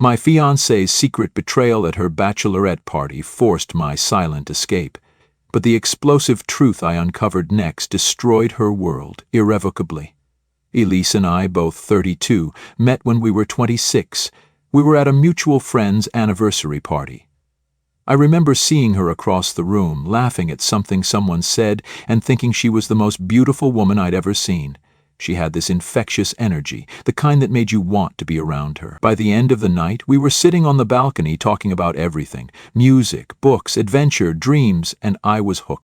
My fiancée's secret betrayal at her bachelorette party forced my silent escape, but the explosive truth I uncovered next destroyed her world irrevocably. Elise and I, both 32, met when we were 26. We were at a mutual friend's anniversary party. I remember seeing her across the room, laughing at something someone said and thinking she was the most beautiful woman I'd ever seen. She had this infectious energy, the kind that made you want to be around her. By the end of the night, we were sitting on the balcony talking about everything: music, books, adventure, dreams, and I was hooked.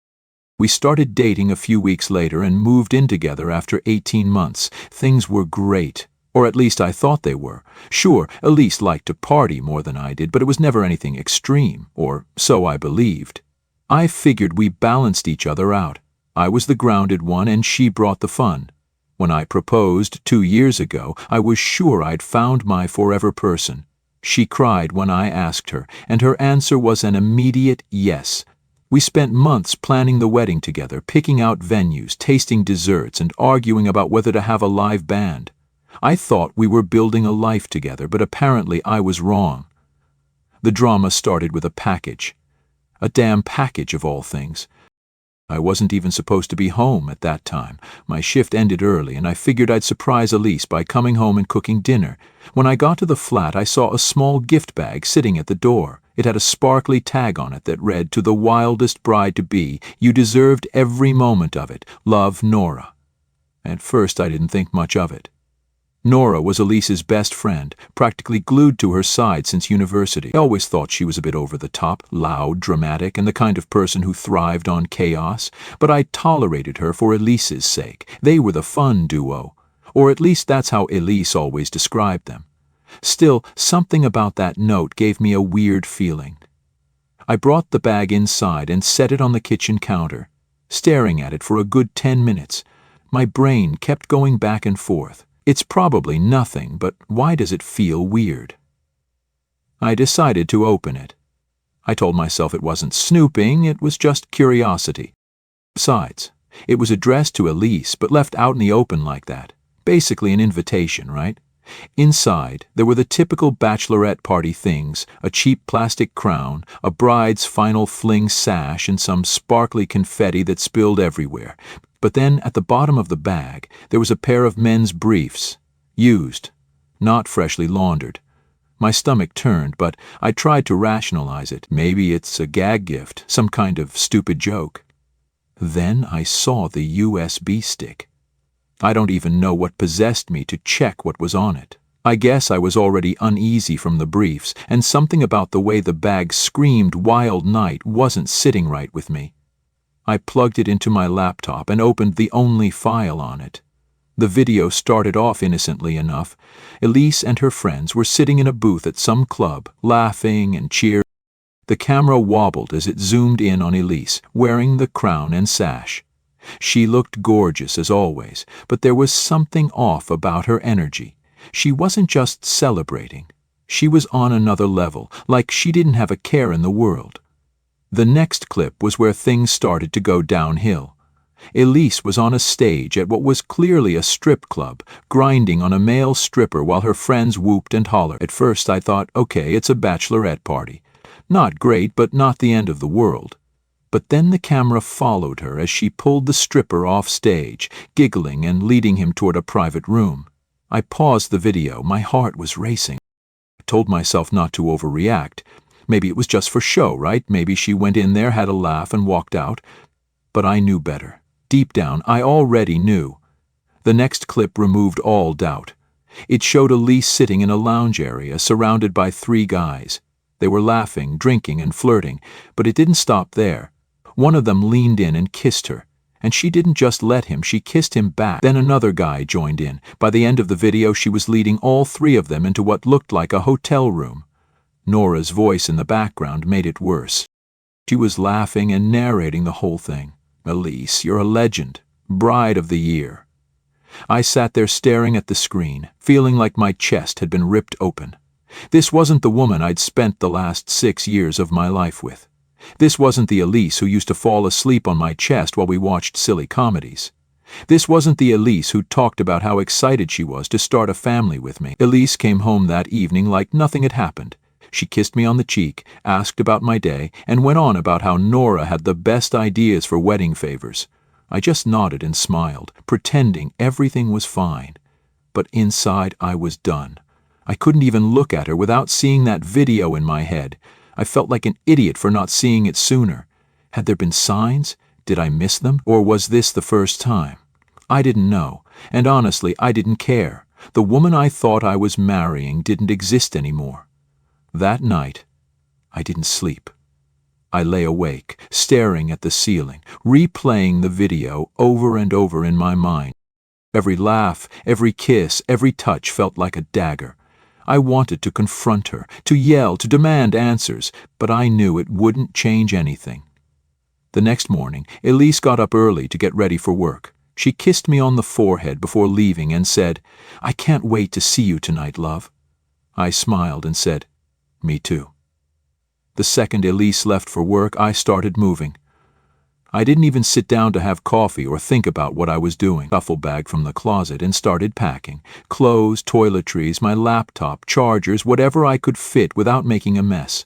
We started dating a few weeks later and moved in together after 18 months. Things were great, or at least I thought they were. Sure, Elise liked to party more than I did, but it was never anything extreme, or so I believed. I figured we balanced each other out. I was the grounded one and she brought the fun. When I proposed 2 years ago, I was sure I'd found my forever person. She cried when I asked her, and her answer was an immediate yes. We spent months planning the wedding together, picking out venues, tasting desserts, and arguing about whether to have a live band. I thought we were building a life together, but apparently I was wrong. The drama started with a package. A damn package of all things. I wasn't even supposed to be home at that time. My shift ended early, and I figured I'd surprise Elise by coming home and cooking dinner. When I got to the flat, I saw a small gift bag sitting at the door. It had a sparkly tag on it that read, "To the wildest bride-to-be, you deserved every moment of it. Love, Nora." At first, I didn't think much of it. Nora was Elise's best friend, practically glued to her side since university. I always thought she was a bit over the top, loud, dramatic, and the kind of person who thrived on chaos, but I tolerated her for Elise's sake. They were the fun duo, or at least that's how Elise always described them. Still, something about that note gave me a weird feeling. I brought the bag inside and set it on the kitchen counter, staring at it for a good 10 minutes. My brain kept going back and forth. It's probably nothing, but why does it feel weird? I decided to open it. I told myself it wasn't snooping, it was just curiosity. Besides, it was addressed to Elise, but left out in the open like that. Basically an invitation, right? Inside, there were the typical bachelorette party things: a cheap plastic crown, a bride's final fling sash, and some sparkly confetti that spilled everywhere. But then, at the bottom of the bag, there was a pair of men's briefs. Used, not freshly laundered. My stomach turned, but I tried to rationalize it. Maybe it's a gag gift, some kind of stupid joke. Then I saw the USB stick. I don't even know what possessed me to check what was on it. I guess I was already uneasy from the briefs, and something about the way the bag screamed "Wild Night" wasn't sitting right with me. I plugged it into my laptop and opened the only file on it. The video started off innocently enough. Elise and her friends were sitting in a booth at some club, laughing and cheering. The camera wobbled as it zoomed in on Elise, wearing the crown and sash. She looked gorgeous as always, but there was something off about her energy. She wasn't just celebrating. She was on another level, like she didn't have a care in the world. The next clip was where things started to go downhill. Elise was on a stage at what was clearly a strip club, grinding on a male stripper while her friends whooped and hollered. At first I thought, okay, it's a bachelorette party. Not great, but not the end of the world. But then the camera followed her as she pulled the stripper off stage, giggling and leading him toward a private room. I paused the video. My heart was racing. I told myself not to overreact. Maybe it was just for show, right? Maybe she went in there, had a laugh, and walked out. But I knew better. Deep down, I already knew. The next clip removed all doubt. It showed Elise sitting in a lounge area, surrounded by 3 guys. They were laughing, drinking, and flirting, but it didn't stop there. One of them leaned in and kissed her. And she didn't just let him, she kissed him back. Then another guy joined in. By the end of the video, she was leading all 3 of them into what looked like a hotel room. Nora's voice in the background made it worse. She was laughing and narrating the whole thing. "Elise, you're a legend. Bride of the year." I sat there staring at the screen, feeling like my chest had been ripped open. This wasn't the woman I'd spent the last 6 years of my life with. This wasn't the Elise who used to fall asleep on my chest while we watched silly comedies. This wasn't the Elise who talked about how excited she was to start a family with me. Elise came home that evening like nothing had happened. She kissed me on the cheek, asked about my day, and went on about how Nora had the best ideas for wedding favors. I just nodded and smiled, pretending everything was fine. But inside I was done. I couldn't even look at her without seeing that video in my head. I felt like an idiot for not seeing it sooner. Had there been signs? Did I miss them? Or was this the first time? I didn't know, and honestly, I didn't care. The woman I thought I was marrying didn't exist anymore. That night, I didn't sleep. I lay awake, staring at the ceiling, replaying the video over and over in my mind. Every laugh, every kiss, every touch felt like a dagger. I wanted to confront her, to yell, to demand answers, but I knew it wouldn't change anything. The next morning, Elise got up early to get ready for work. She kissed me on the forehead before leaving and said, "I can't wait to see you tonight, love." I smiled and said, "Me too." The second Elise left for work, I started moving. I didn't even sit down to have coffee or think about what I was doing. Duffel bag from the closet and started packing. Clothes, toiletries, my laptop, chargers, whatever I could fit without making a mess.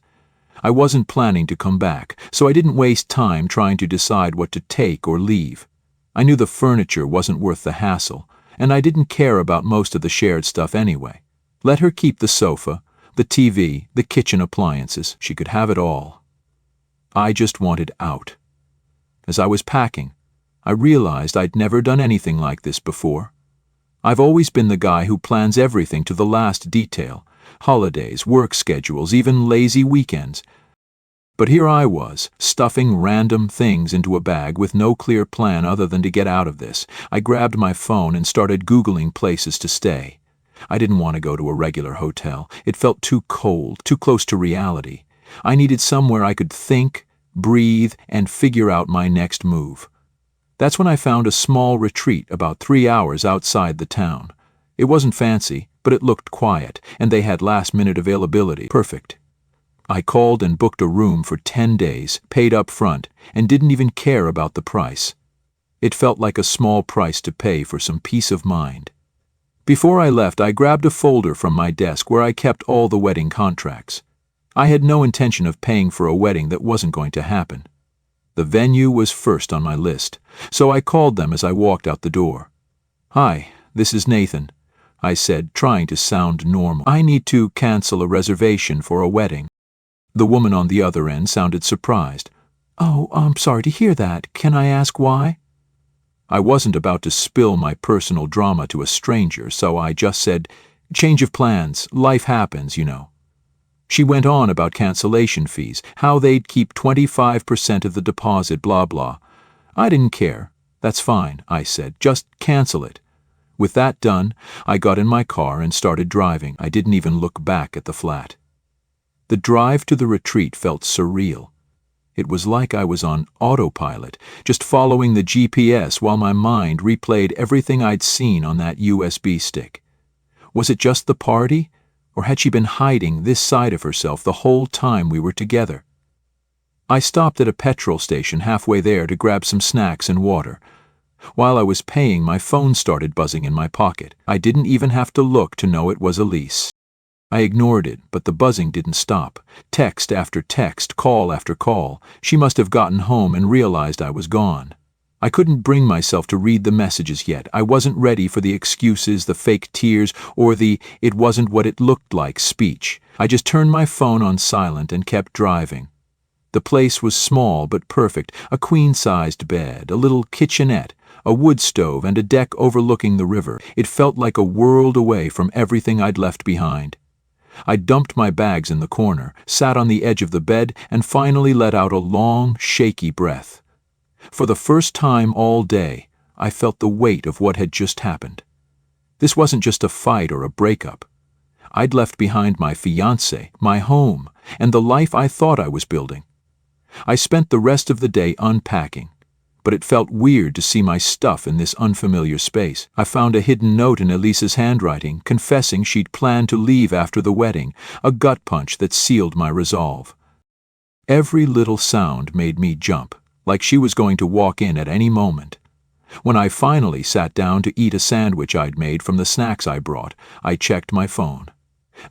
I wasn't planning to come back, so I didn't waste time trying to decide what to take or leave. I knew the furniture wasn't worth the hassle, and I didn't care about most of the shared stuff anyway. Let her keep the sofa, the TV, the kitchen appliances. She could have it all. I just wanted out. As I was packing, I realized I'd never done anything like this before. I've always been the guy who plans everything to the last detail. Holidays, work schedules, even lazy weekends. But here I was, stuffing random things into a bag with no clear plan other than to get out of this. I grabbed my phone and started Googling places to stay. I didn't want to go to a regular hotel. It felt too cold, too close to reality. I needed somewhere I could think, breathe, and figure out my next move. That's when I found a small retreat about 3 hours outside the town. It wasn't fancy, but it looked quiet, and they had last-minute availability. Perfect. I called and booked a room for 10 days, paid up front, and didn't even care about the price. It felt like a small price to pay for some peace of mind. Before I left, I grabbed a folder from my desk where I kept all the wedding contracts. I had no intention of paying for a wedding that wasn't going to happen. The venue was first on my list, so I called them as I walked out the door. "Hi, this is Nathan," I said, trying to sound normal. "I need to cancel a reservation for a wedding." The woman on the other end sounded surprised. "Oh, I'm sorry to hear that. Can I ask why?" I wasn't about to spill my personal drama to a stranger, so I just said, "Change of plans. Life happens, you know." She went on about cancellation fees, how they'd keep 25% of the deposit, blah blah. I didn't care. "That's fine," I said. "Just cancel it." With that done, I got in my car and started driving. I didn't even look back at the flat. The drive to the retreat felt surreal. It was like I was on autopilot, just following the GPS while my mind replayed everything I'd seen on that USB stick. Was it just the party, or had she been hiding this side of herself the whole time we were together? I stopped at a petrol station halfway there to grab some snacks and water. While I was paying, my phone started buzzing in my pocket. I didn't even have to look to know it was Elise. I ignored it, but the buzzing didn't stop. Text after text, call after call. She must have gotten home and realized I was gone. I couldn't bring myself to read the messages yet. I wasn't ready for the excuses, the fake tears, or the "it wasn't what it looked like" speech. I just turned my phone on silent and kept driving. The place was small but perfect, a queen-sized bed, a little kitchenette, a wood stove, and a deck overlooking the river. It felt like a world away from everything I'd left behind. I dumped my bags in the corner, sat on the edge of the bed, and finally let out a long, shaky breath. For the first time all day, I felt the weight of what had just happened. This wasn't just a fight or a breakup. I'd left behind my fiancée, my home, and the life I thought I was building. I spent the rest of the day unpacking, but it felt weird to see my stuff in this unfamiliar space. I found a hidden note in Elise's handwriting, confessing she'd planned to leave after the wedding, a gut punch that sealed my resolve. Every little sound made me jump, like she was going to walk in at any moment. When I finally sat down to eat a sandwich I'd made from the snacks I brought, I checked my phone.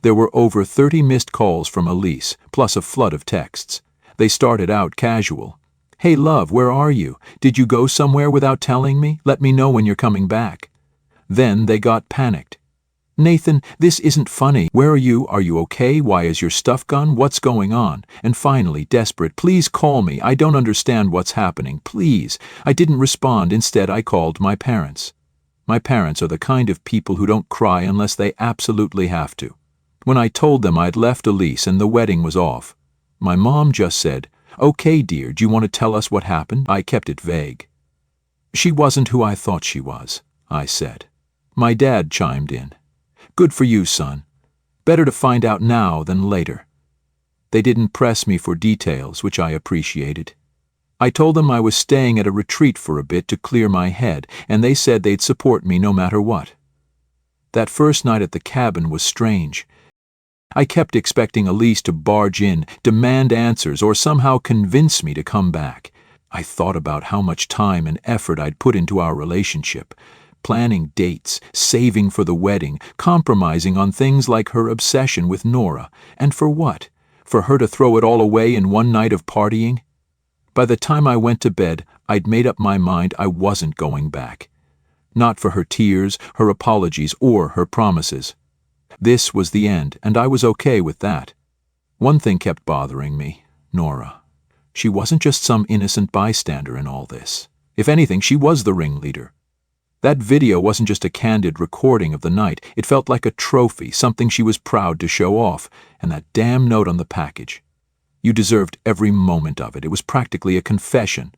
There were over 30 missed calls from Elise, plus a flood of texts. They started out casual. "Hey love, where are you? Did you go somewhere without telling me? Let me know when you're coming back." Then they got panicked. "Nathan, this isn't funny. Where are you? Are you okay? Why is your stuff gone? What's going on?" And finally, desperate, "Please call me. I don't understand what's happening. Please." I didn't respond. Instead, I called my parents. My parents are the kind of people who don't cry unless they absolutely have to. When I told them I'd left Elise and the wedding was off, my mom just said, "Okay, dear, do you want to tell us what happened?" I kept it vague. "She wasn't who I thought she was," I said. My dad chimed in. "Good for you, son. Better to find out now than later." They didn't press me for details, which I appreciated. I told them I was staying at a retreat for a bit to clear my head, and they said they'd support me no matter what. That first night at the cabin was strange. I kept expecting Elise to barge in, demand answers, or somehow convince me to come back. I thought about how much time and effort I'd put into our relationship. Planning dates, saving for the wedding, compromising on things like her obsession with Nora. And for what? For her to throw it all away in one night of partying? By the time I went to bed, I'd made up my mind I wasn't going back. Not for her tears, her apologies, or her promises. This was the end, and I was okay with that. One thing kept bothering me: Nora. She wasn't just some innocent bystander in all this. If anything, she was the ringleader. That video wasn't just a candid recording of the night. It felt like a trophy, something she was proud to show off. And that damn note on the package. "You deserved every moment of it." It was practically a confession.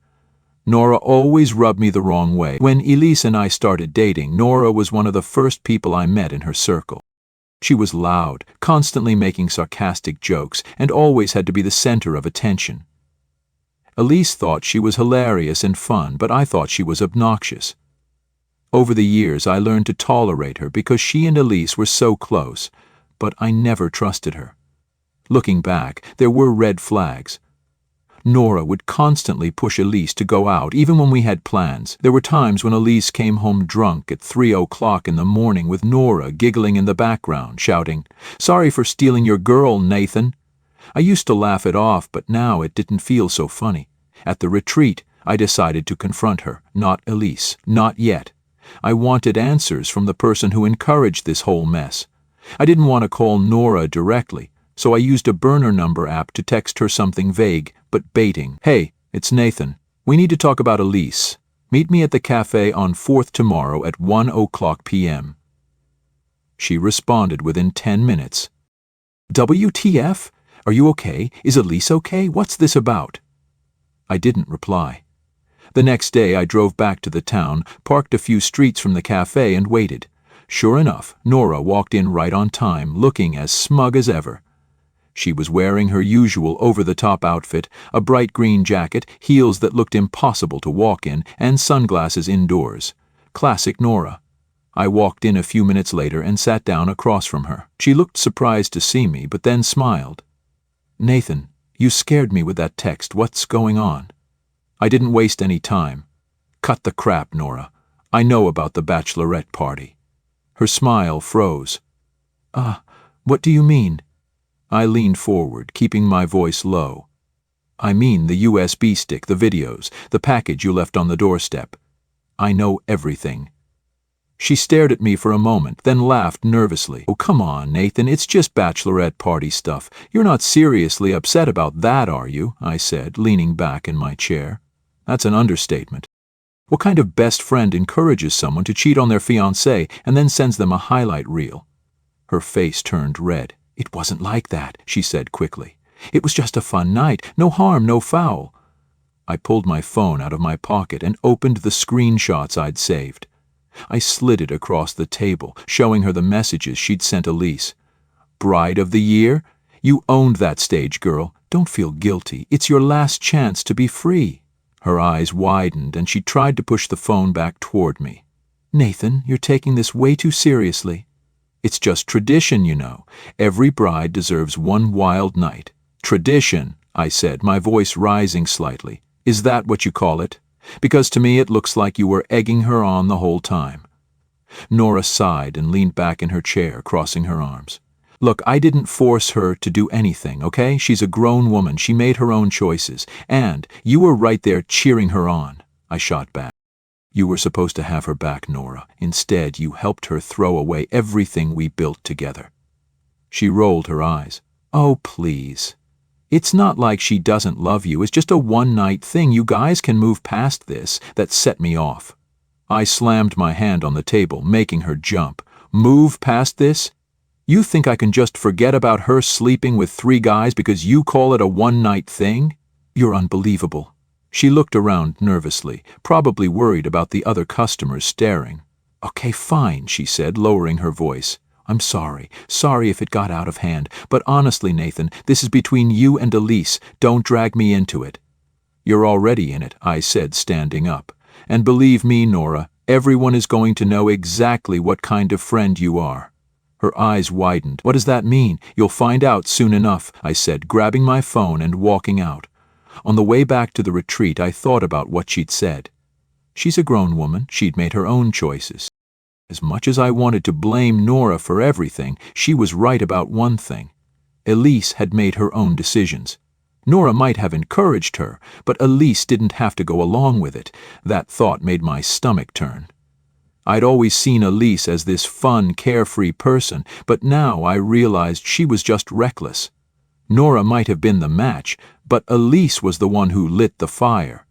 Nora always rubbed me the wrong way. When Elise and I started dating, Nora was one of the first people I met in her circle. She was loud, constantly making sarcastic jokes, and always had to be the center of attention. Elise thought she was hilarious and fun, but I thought she was obnoxious. Over the years, I learned to tolerate her because she and Elise were so close, but I never trusted her. Looking back, there were red flags. Nora would constantly push Elise to go out, even when we had plans. There were times when Elise came home drunk at 3 o'clock in the morning with Nora giggling in the background, shouting, "Sorry for stealing your girl, Nathan." I used to laugh it off, but now it didn't feel so funny. At the retreat, I decided to confront her, not Elise, not yet. I wanted answers from the person who encouraged this whole mess. I didn't want to call Nora directly, so I used a burner number app to text her something vague but baiting. "Hey, it's Nathan. We need to talk about Elise. Meet me at the cafe on 4th tomorrow at 1 p.m. She responded within 10 minutes. "WTF? Are you okay? Is Elise okay? What's this about?" I didn't reply. The next day I drove back to the town, parked a few streets from the cafe, and waited. Sure enough, Nora walked in right on time, looking as smug as ever. She was wearing her usual over-the-top outfit, a bright green jacket, heels that looked impossible to walk in, and sunglasses indoors. Classic Nora. I walked in a few minutes later and sat down across from her. She looked surprised to see me, but then smiled. "Nathan, you scared me with that text. What's going on?" I didn't waste any time. "Cut the crap, Nora. I know about the Bachelorette party." Her smile froze. What do you mean?" I leaned forward, keeping my voice low. "I mean the USB stick, the videos, the package you left on the doorstep. I know everything." She stared at me for a moment, then laughed nervously. "Oh, come on, Nathan, it's just Bachelorette party stuff. You're not seriously upset about that, are you?" I said, leaning back in my chair. That's an understatement. What kind of best friend encourages someone to cheat on their fiancée and then sends them a highlight reel? Her face turned red. "It wasn't like that," she said quickly. "It was just a fun night. No harm, no foul." I pulled my phone out of my pocket and opened the screenshots I'd saved. I slid it across the table, showing her the messages she'd sent Elise. "Bride of the year? You owned that stage, girl. Don't feel guilty. It's your last chance to be free." Her eyes widened and she tried to push the phone back toward me. "Nathan, you're taking this way too seriously." "It's just tradition, you know. Every bride deserves one wild night." "Tradition," I said, my voice rising slightly. "Is that what you call it? Because to me it looks like you were egging her on the whole time. Nora sighed and leaned back in her chair, crossing her arms. Look, I didn't force her to do anything, okay? She's a grown woman. She made her own choices. And you were right there cheering her on, I shot back. You were supposed to have her back, Nora. Instead, you helped her throw away everything we built together. She rolled her eyes. Oh, please. It's not like she doesn't love you. It's just a one-night thing. You guys can move past this. That set me off. I slammed my hand on the table, making her jump. Move past this? You think I can just forget about her sleeping with 3 guys because you call it a one-night thing? You're unbelievable. She looked around nervously, probably worried about the other customers staring. Okay, fine, she said, lowering her voice. I'm sorry if it got out of hand, but honestly, Nathan, this is between you and Elise. Don't drag me into it. You're already in it, I said, standing up. And believe me, Nora, everyone is going to know exactly what kind of friend you are. Her eyes widened. What does that mean? You'll find out soon enough, I said, grabbing my phone and walking out. On the way back to the retreat, I thought about what she'd said. She's a grown woman. She'd made her own choices. As much as I wanted to blame Nora for everything, she was right about one thing. Elise had made her own decisions. Nora might have encouraged her, but Elise didn't have to go along with it. That thought made my stomach turn. I'd always seen Elise as this fun, carefree person, but now I realized she was just reckless. Nora might have been the match, but Elise was the one who lit the fire.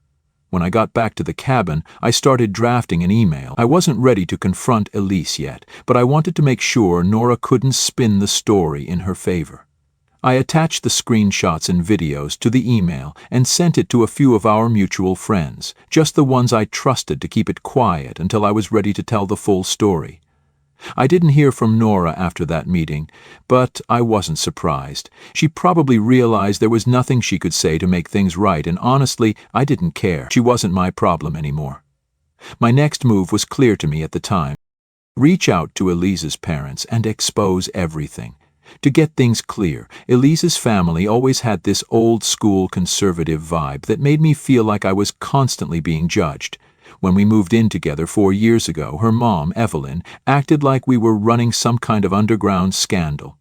When I got back to the cabin, I started drafting an email. I wasn't ready to confront Elise yet, but I wanted to make sure Nora couldn't spin the story in her favor. I attached the screenshots and videos to the email and sent it to a few of our mutual friends, just the ones I trusted to keep it quiet until I was ready to tell the full story. I didn't hear from Nora after that meeting, but I wasn't surprised. She probably realized there was nothing she could say to make things right, and honestly, I didn't care. She wasn't my problem anymore. My next move was clear to me at the time. Reach out to Elise's parents and expose everything. To get things clear, Elise's family always had this old-school conservative vibe that made me feel like I was constantly being judged. When we moved in together 4 years ago, her mom, Evelyn, acted like we were running some kind of underground scandal.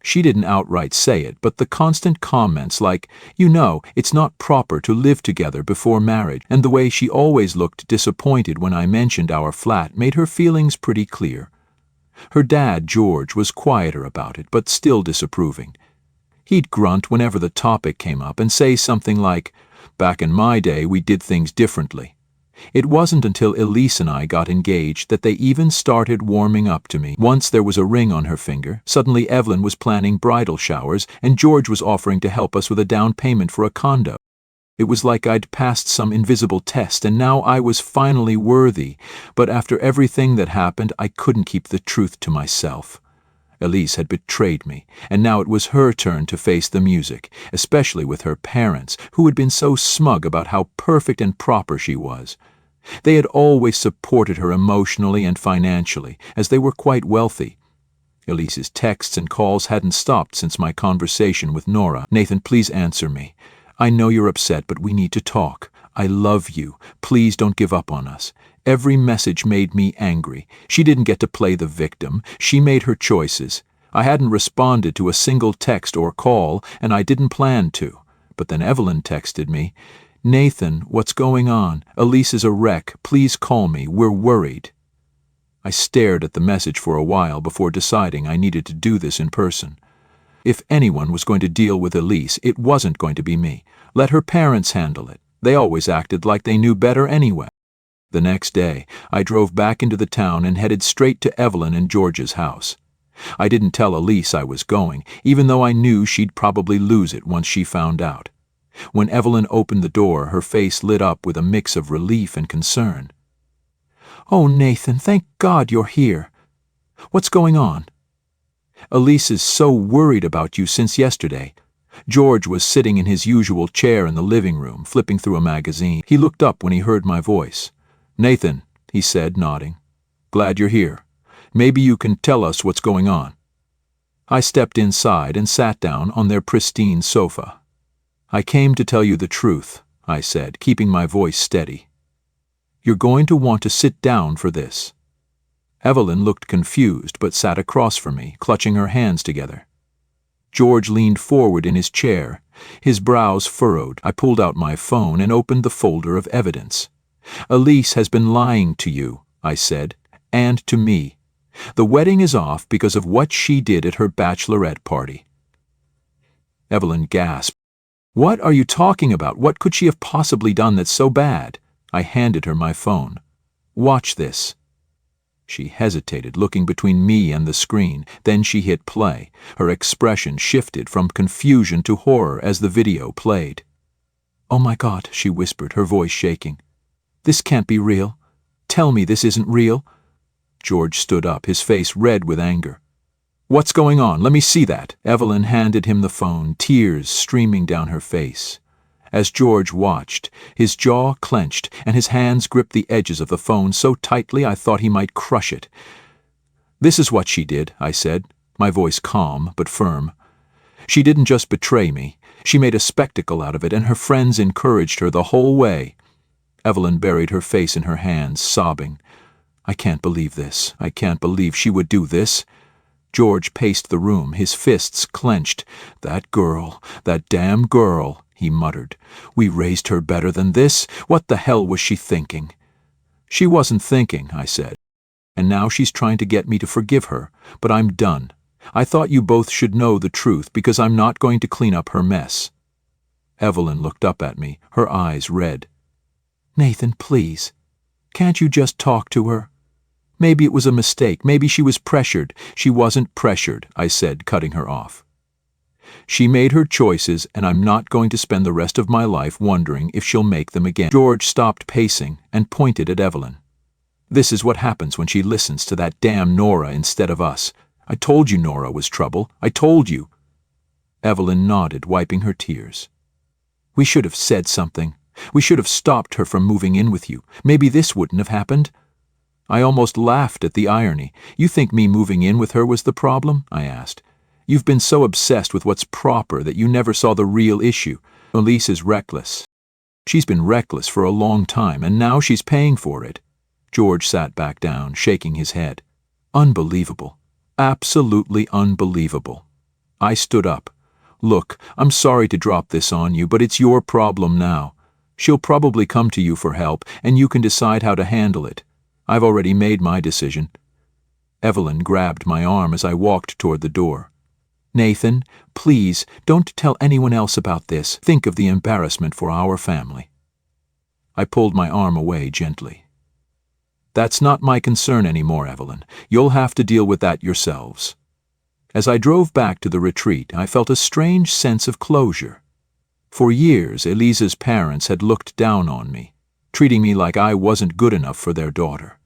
She didn't outright say it, but the constant comments like, it's not proper to live together before marriage, and the way she always looked disappointed when I mentioned our flat made her feelings pretty clear. Her dad, George, was quieter about it, but still disapproving. He'd grunt whenever the topic came up and say something like, "Back in my day, we did things differently." It wasn't until Elise and I got engaged that they even started warming up to me. Once there was a ring on her finger, suddenly Evelyn was planning bridal showers, and George was offering to help us with a down payment for a condo. It was like I'd passed some invisible test, and now I was finally worthy. But after everything that happened, I couldn't keep the truth to myself. Elise had betrayed me, and now it was her turn to face the music, especially with her parents, who had been so smug about how perfect and proper she was. They had always supported her emotionally and financially, as they were quite wealthy. Elise's texts and calls hadn't stopped since my conversation with Nora. "Nathan, please answer me. I know you're upset, but we need to talk. I love you. Please don't give up on us." Every message made me angry. She didn't get to play the victim. She made her choices. I hadn't responded to a single text or call, and I didn't plan to. But then Evelyn texted me, "Nathan, what's going on? Elise is a wreck. Please call me. We're worried." I stared at the message for a while before deciding I needed to do this in person. If anyone was going to deal with Elise, it wasn't going to be me. Let her parents handle it. They always acted like they knew better anyway. The next day, I drove back into the town and headed straight to Evelyn and George's house. I didn't tell Elise I was going, even though I knew she'd probably lose it once she found out. When Evelyn opened the door, her face lit up with a mix of relief and concern. "Oh, Nathan, thank God you're here. What's going on?" "Elise is so worried about you since yesterday." George was sitting in his usual chair in the living room, flipping through a magazine. He looked up when he heard my voice. "Nathan," he said, nodding. "Glad you're here. Maybe you can tell us what's going on." I stepped inside and sat down on their pristine sofa. "I came to tell you the truth. I said, keeping my voice steady. You're going to want to sit down for this. Evelyn looked confused but sat across from me, clutching her hands together. George leaned forward in his chair, his brows furrowed. I pulled out my phone and opened the folder of evidence. Elise has been lying to you, I said, and to me. The wedding is off because of what she did at her bachelorette party. Evelyn gasped. What are you talking about? What could she have possibly done that's so bad? I handed her my phone. Watch this. She hesitated, looking between me and the screen. Then she hit play. Her expression shifted from confusion to horror as the video played. Oh my God, she whispered, her voice shaking. This can't be real. Tell me this isn't real. George stood up, his face red with anger. What's going on? Let me see that. Evelyn handed him the phone, tears streaming down her face. As George watched, his jaw clenched and his hands gripped the edges of the phone so tightly I thought he might crush it. This is what she did, I said, my voice calm but firm. She didn't just betray me. She made a spectacle out of it, and her friends encouraged her the whole way. Evelyn buried her face in her hands, sobbing. I can't believe this. I can't believe she would do this. George paced the room, his fists clenched. That girl, that damn girl, he muttered. We raised her better than this. What the hell was she thinking? She wasn't thinking, I said. And now she's trying to get me to forgive her. But I'm done. I thought you both should know the truth because I'm not going to clean up her mess. Evelyn looked up at me, her eyes red. Nathan, please. Can't you just talk to her? Maybe it was a mistake. Maybe she was pressured. She wasn't pressured, I said, cutting her off. She made her choices, and I'm not going to spend the rest of my life wondering if she'll make them again. George stopped pacing and pointed at Evelyn. This is what happens when she listens to that damn Nora instead of us. I told you Nora was trouble. I told you. Evelyn nodded, wiping her tears. We should have said something. We should have stopped her from moving in with you. Maybe this wouldn't have happened. I almost laughed at the irony. You think me moving in with her was the problem? I asked. You've been so obsessed with what's proper that you never saw the real issue. Elise is reckless. She's been reckless for a long time, and now she's paying for it. George sat back down, shaking his head. Unbelievable. Absolutely unbelievable. I stood up. Look, I'm sorry to drop this on you, but it's your problem now. She'll probably come to you for help, and you can decide how to handle it. I've already made my decision. Evelyn grabbed my arm as I walked toward the door. Nathan, please, don't tell anyone else about this. Think of the embarrassment for our family. I pulled my arm away gently. That's not my concern anymore, Evelyn. You'll have to deal with that yourselves. As I drove back to the retreat, I felt a strange sense of closure. For years, Elisa's parents had looked down on me, treating me like I wasn't good enough for their daughter.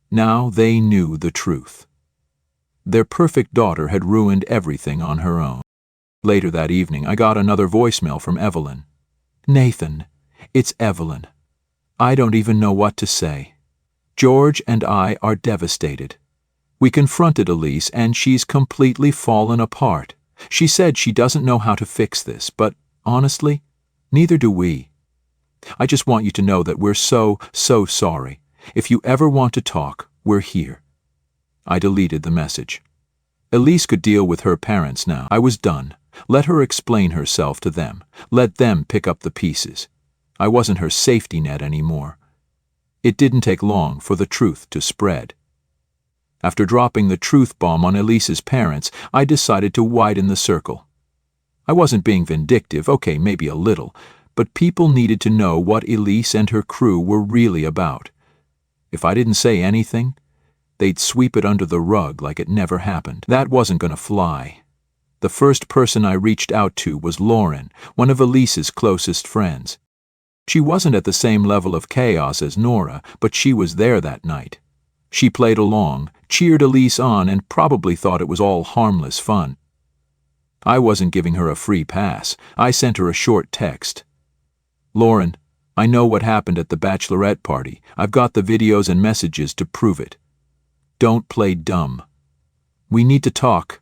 Now they knew the truth. Their perfect daughter had ruined everything on her own. Later that evening, I got another voicemail from Evelyn. Nathan, it's Evelyn. I don't even know what to say. George and I are devastated. We confronted Elise, and she's completely fallen apart. She said she doesn't know how to fix this, but honestly, neither do we. I just want you to know that we're so sorry. If you ever want to talk, we're here. I deleted the message. Elise could deal with her parents now. I was done. Let her explain herself to them. Let them pick up the pieces. I wasn't her safety net anymore. It didn't take long for the truth to spread. After dropping the truth bomb on Elise's parents, I decided to widen the circle. I wasn't being vindictive, okay, maybe a little, but people needed to know what Elise and her crew were really about. If I didn't say anything, they'd sweep it under the rug like it never happened. That wasn't going to fly. The first person I reached out to was Lauren, one of Elise's closest friends. She wasn't at the same level of chaos as Nora, but she was there that night. She played along, cheered Elise on, and probably thought it was all harmless fun. I wasn't giving her a free pass. I sent her a short text. Lauren, I know what happened at the Bachelorette party. I've got the videos and messages to prove it. Don't play dumb. We need to talk.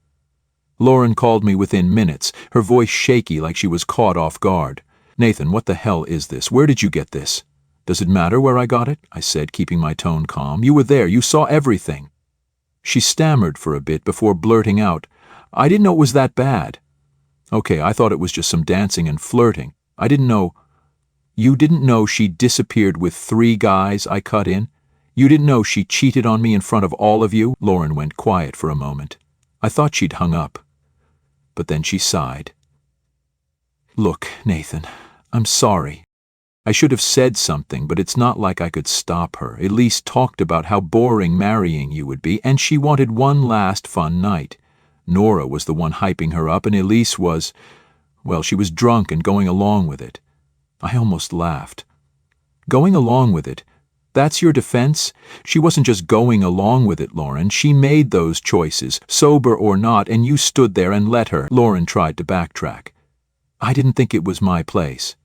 Lauren called me within minutes, her voice shaky like she was caught off guard. "Nathan, what the hell is this? Where did you get this?" "Does it matter where I got it?" I said, keeping my tone calm. "You were there. You saw everything." She stammered for a bit before blurting out, "I didn't know it was that bad." "Okay, I thought it was just some dancing and flirting. I didn't know—" "You didn't know she disappeared with 3 guys?" I cut in. "You didn't know she cheated on me in front of all of you?" Lauren went quiet for a moment. I thought she'd hung up. But then she sighed. "Look, Nathan, I'm sorry. I should have said something, but it's not like I could stop her. Elise talked about how boring marrying you would be, and she wanted one last fun night. Nora was the one hyping her up, and Elise was, well, she was drunk and going along with it." I almost laughed. "Going along with it? That's your defense? She wasn't just going along with it, Lauren. She made those choices, sober or not, and you stood there and let her." Lauren tried to backtrack. "I didn't think it was my place."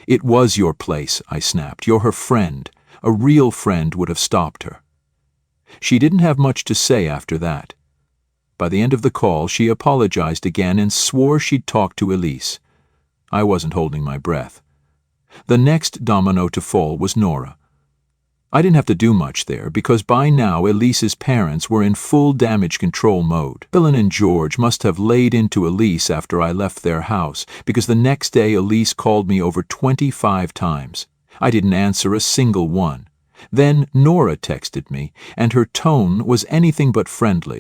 "It was your place," I snapped. "You're her friend. A real friend would have stopped her." She didn't have much to say after that. By the end of the call, she apologized again and swore she'd talk to Elise. I wasn't holding my breath. The next domino to fall was Nora. I didn't have to do much there, because by now Elise's parents were in full damage control mode. Evelyn and George must have laid into Elise after I left their house, because the next day Elise called me over 25 times. I didn't answer a single one. Then Nora texted me, and her tone was anything but friendly.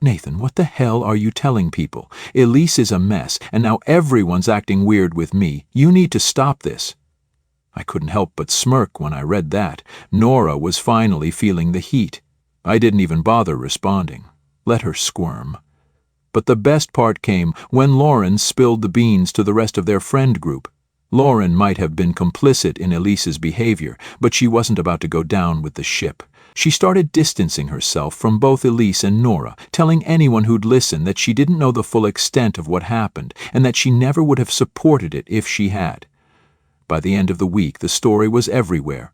"Nathan, what the hell are you telling people? Elise is a mess, and now everyone's acting weird with me. You need to stop this." I couldn't help but smirk when I read that. Nora was finally feeling the heat. I didn't even bother responding. Let her squirm. But the best part came when Lauren spilled the beans to the rest of their friend group. Lauren might have been complicit in Elise's behavior, but she wasn't about to go down with the ship. She started distancing herself from both Elise and Nora, telling anyone who'd listen that she didn't know the full extent of what happened, and that she never would have supported it if she had. By the end of the week, the story was everywhere.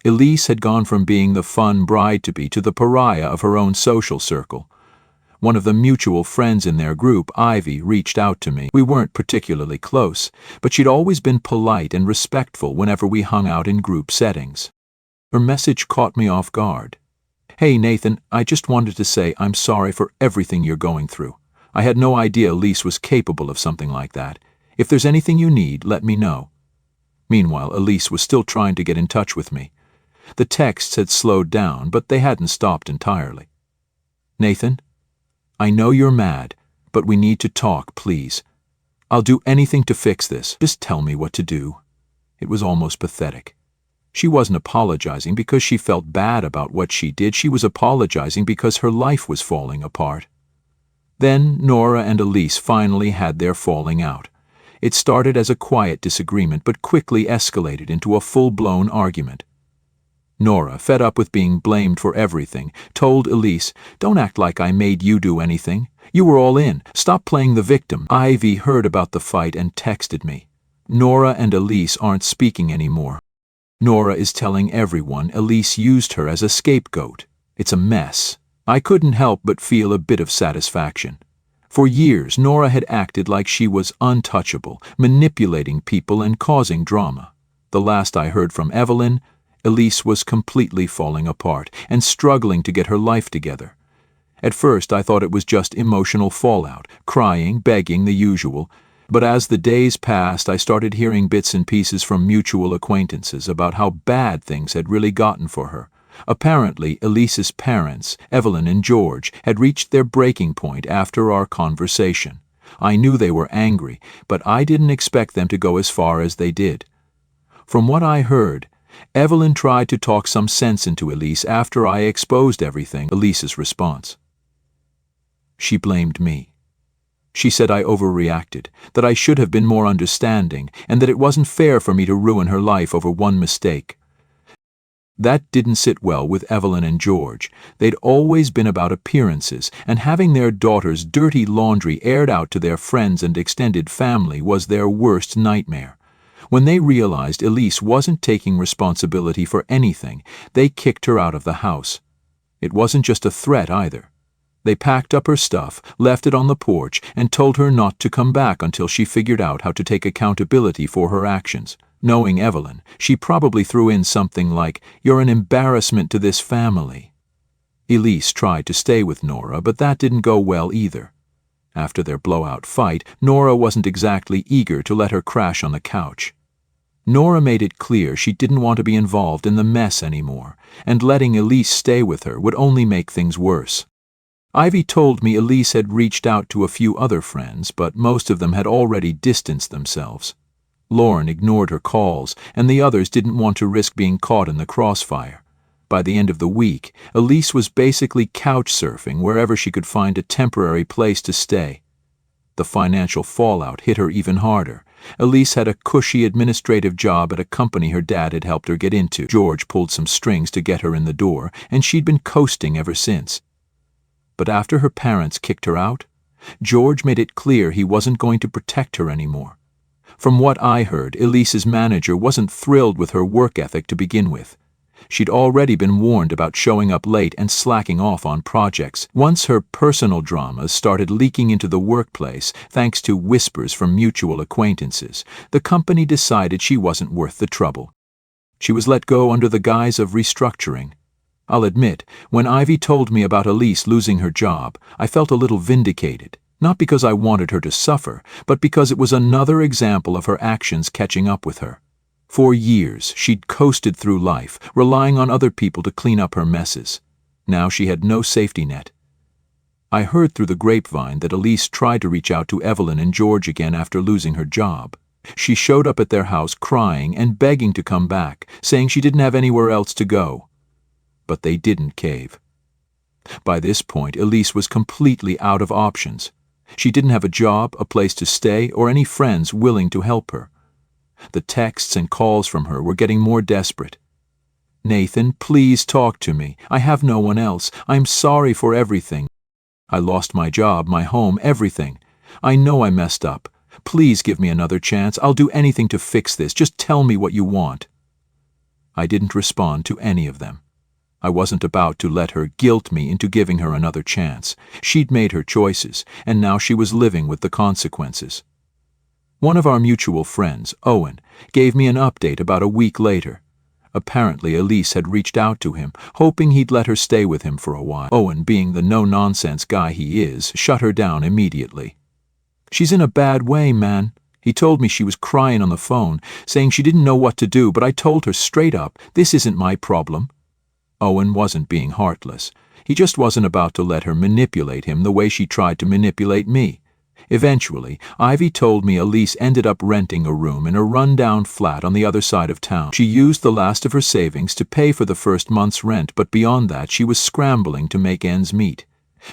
Elise had gone from being the fun bride-to-be to the pariah of her own social circle. One of the mutual friends in their group, Ivy, reached out to me. We weren't particularly close, but she'd always been polite and respectful whenever we hung out in group settings. Her message caught me off guard. "Hey, Nathan, I just wanted to say I'm sorry for everything you're going through. I had no idea Elise was capable of something like that. If there's anything you need, let me know." Meanwhile, Elise was still trying to get in touch with me. The texts had slowed down, but they hadn't stopped entirely. "Nathan, I know you're mad, but we need to talk, please. I'll do anything to fix this. Just tell me what to do." It was almost pathetic. She wasn't apologizing because she felt bad about what she did. She was apologizing because her life was falling apart. Then Nora and Elise finally had their falling out. It started as a quiet disagreement, but quickly escalated into a full-blown argument. Nora, fed up with being blamed for everything, told Elise, "Don't act like I made you do anything. You were all in. Stop playing the victim." Ivy heard about the fight and texted me. "Nora and Elise aren't speaking anymore. Nora is telling everyone Elise used her as a scapegoat. It's a mess." I couldn't help but feel a bit of satisfaction. For years, Nora had acted like she was untouchable, manipulating people and causing drama. The last I heard from Evelyn, Elise was completely falling apart and struggling to get her life together. At first, I thought it was just emotional fallout, crying, begging, the usual. But as the days passed, I started hearing bits and pieces from mutual acquaintances about how bad things had really gotten for her. Apparently, Elise's parents, Evelyn and George, had reached their breaking point after our conversation. I knew they were angry, but I didn't expect them to go as far as they did. From what I heard, Evelyn tried to talk some sense into Elise after I exposed everything. Elise's response: she blamed me. She said I overreacted, that I should have been more understanding, and that it wasn't fair for me to ruin her life over one mistake. That didn't sit well with Evelyn and George. They'd always been about appearances, and having their daughter's dirty laundry aired out to their friends and extended family was their worst nightmare. When they realized Elise wasn't taking responsibility for anything, they kicked her out of the house. It wasn't just a threat either. They packed up her stuff, left it on the porch, and told her not to come back until she figured out how to take accountability for her actions. Knowing Evelyn, she probably threw in something like, "You're an embarrassment to this family." Elise tried to stay with Nora, but that didn't go well either. After their blowout fight, Nora wasn't exactly eager to let her crash on the couch. Nora made it clear she didn't want to be involved in the mess anymore, and letting Elise stay with her would only make things worse. Ivy told me Elise had reached out to a few other friends, but most of them had already distanced themselves. Lauren ignored her calls, and the others didn't want to risk being caught in the crossfire. By the end of the week, Elise was basically couch surfing wherever she could find a temporary place to stay. The financial fallout hit her even harder. Elise had a cushy administrative job at a company her dad had helped her get into. George pulled some strings to get her in the door, and she'd been coasting ever since. But after her parents kicked her out, George made it clear he wasn't going to protect her anymore. From what I heard, Elise's manager wasn't thrilled with her work ethic to begin with. She'd already been warned about showing up late and slacking off on projects. Once her personal dramas started leaking into the workplace, thanks to whispers from mutual acquaintances, the company decided she wasn't worth the trouble. She was let go under the guise of restructuring. I'll admit, when Ivy told me about Elise losing her job, I felt a little vindicated, not because I wanted her to suffer, but because it was another example of her actions catching up with her. For years, she'd coasted through life, relying on other people to clean up her messes. Now she had no safety net. I heard through the grapevine that Elise tried to reach out to Evelyn and George again after losing her job. She showed up at their house crying and begging to come back, saying she didn't have anywhere else to go. But they didn't cave. By this point, Elise was completely out of options. She didn't have a job, a place to stay, or any friends willing to help her. The texts and calls from her were getting more desperate. "Nathan, please talk to me. I have no one else. I'm sorry for everything. I lost my job, my home, everything. I know I messed up. Please give me another chance. I'll do anything to fix this. Just tell me what you want." I didn't respond to any of them. I wasn't about to let her guilt me into giving her another chance. She'd made her choices, and now she was living with the consequences. One of our mutual friends, Owen, gave me an update about a week later. Apparently Elise had reached out to him, hoping he'd let her stay with him for a while. Owen, being the no-nonsense guy he is, shut her down immediately. "She's in a bad way, man. He told me she was crying on the phone, saying she didn't know what to do, but I told her straight up, this isn't my problem." Owen wasn't being heartless. He just wasn't about to let her manipulate him the way she tried to manipulate me. Eventually, Ivy told me Elise ended up renting a room in a run-down flat on the other side of town. She used the last of her savings to pay for the first month's rent, but beyond that she was scrambling to make ends meet.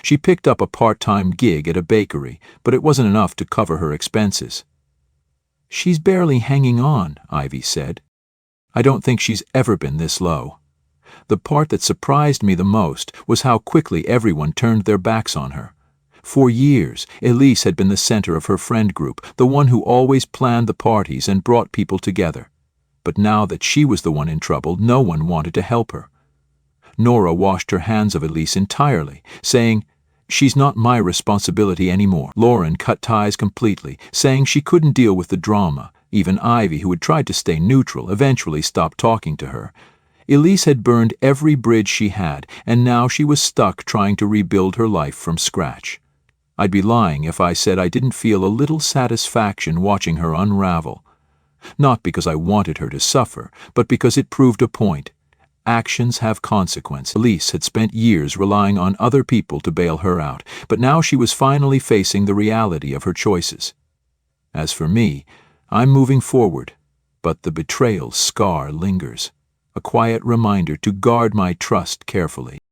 She picked up a part-time gig at a bakery, but it wasn't enough to cover her expenses. "She's barely hanging on," Ivy said. "I don't think she's ever been this low." The part that surprised me the most was how quickly everyone turned their backs on her. For years, Elise had been the center of her friend group, the one who always planned the parties and brought people together. But now that she was the one in trouble, no one wanted to help her. Nora washed her hands of Elise entirely, saying, "She's not my responsibility anymore." Lauren cut ties completely, saying she couldn't deal with the drama. Even Ivy, who had tried to stay neutral, eventually stopped talking to her. Elise had burned every bridge she had, and now she was stuck trying to rebuild her life from scratch. I'd be lying if I said I didn't feel a little satisfaction watching her unravel. Not because I wanted her to suffer, but because it proved a point. Actions have consequences. Elise had spent years relying on other people to bail her out, but now she was finally facing the reality of her choices. As for me, I'm moving forward, but the betrayal scar lingers. A quiet reminder to guard my trust carefully.